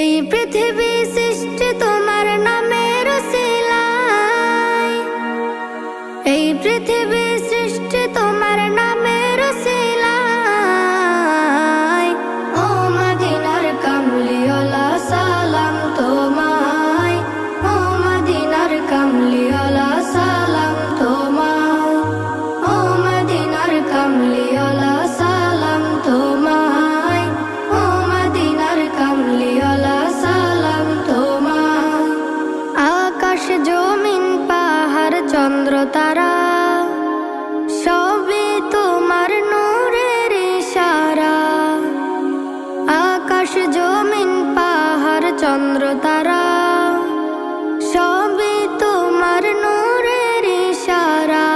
এই পৃথিবী সৃষ্টি তোমার নামের উসিলায়, এই পৃথিবী সৃষ্টি তোমার নামের উসিলায়। ও মদিনার কামলিওয়ালা সালাম তোমায়, ও মদিনার কামলিওয়ালা সালাম তোমায়, ও মদিনার কামলিওয়ালা সালাম তোমায়, ও মদিনার কামলিওয়ালা সালাম তোমায়। আকাশ জমিন পাহাড় চন্দ্র তারা সবই তোমার নূরের ইশারা। আকাশ জমিন পাহাড় চন্দ্র তারা সবই তোমার নূরের ইশারা।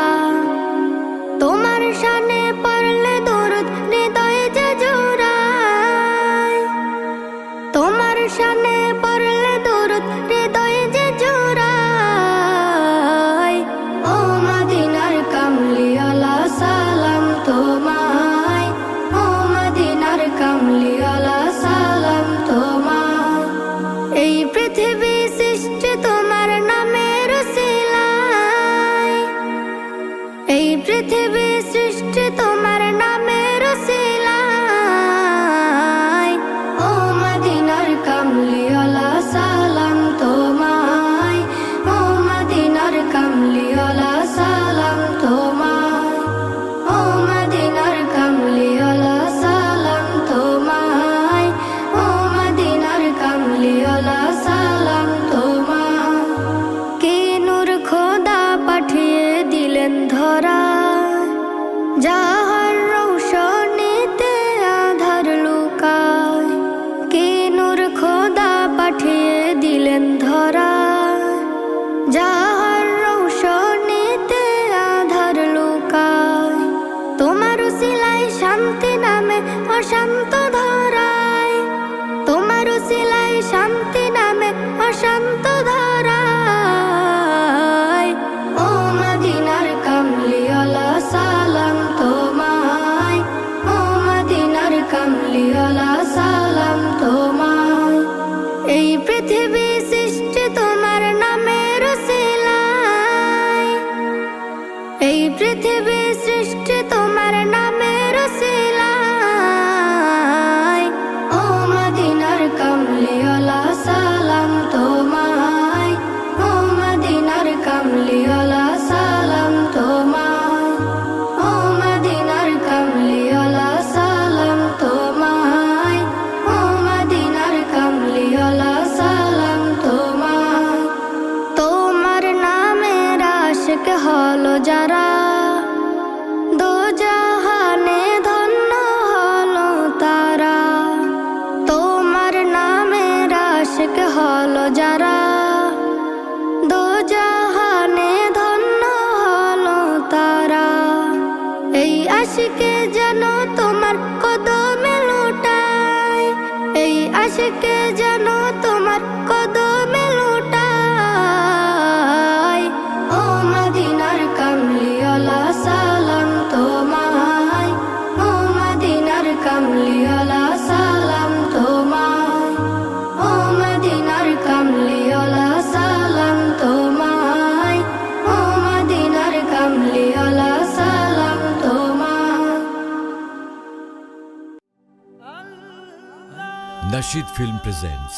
তোমার শানে পড়লে দরুদ হৃদয় যে জোড়ায়, তোমার শানে পড়লে দরুদ হৃদয় যে জোড়ায়। ও মদিনার কামলিওয়ালা সালাম তোমায়, ও মদিনার কামলিওয়ালা সালাম তোমায়। এই পৃথিবী সৃষ্টি তোমার নামের উসিলায়, এই পৃথিবী সৃষ্টি তোমার নামের উসিলায়। ও মদিনার কামলিওয়ালা সালাম তোমায়, ও মদিনার কামলিওয়ালা সালাম তোমায়, ও মদিনার কামলিওয়ালা সালাম তোমায়, ও মদিনার কামলিওয়ালা সালাম তোমায়। কি নূর খোদা পাঠিয়ে দিলেন ধরা, যাহার রৌশনীতে আধার লুকায়। কি নূর খোদা পাঠিয়ে দিলেন ধরা, যাহার রৌশনীতে আধার লুকায়। তোমার উসিলায় শান্তি নামে অশান্ত ধরায়, তোমার উসিলায় শান্তি নামে অশান্ত ধরায়। ও মদিনার কামলিওয়ালা সালাম তোমায়, ও মদিনার কামলিওয়ালা সালাম তোমায়। এই পৃথিবী সৃষ্টি তোমার নামের উসিলায়, এই পৃথিবী সৃষ্টি তোমার নামের উসিলায়। ও মদিনার কামলিওয়ালা সালাম তোমায়, ও মদিনার কামলিওয়ালা সালাম তোমায়, ও মদিনার কামলিওয়ালা সালাম তোমায়, ও মদিনার কামলিওয়ালা সালাম তোমায়। তোমার নামের আশিক হলো যারা, দোজাহানে ধন্য হলো তারা। তোমার নামের আশিক হলো যারা, দোজাহানে ধন্য হলো তারা। এই আশিকে যেন তোমার কদমে লুটায়, এই আশিকে যেন তোমার কদমে লুটায়। ও মদিনার কামলিওয়ালা সালাম তোমায়, ও মদিনার কামলিওয়ালা সালাম তোমায়, ও মদিনার কামলিওয়ালা সালাম তোমায়, ও মদিনার কামলিওয়ালা সালাম তোমায়। Nasheed Film presents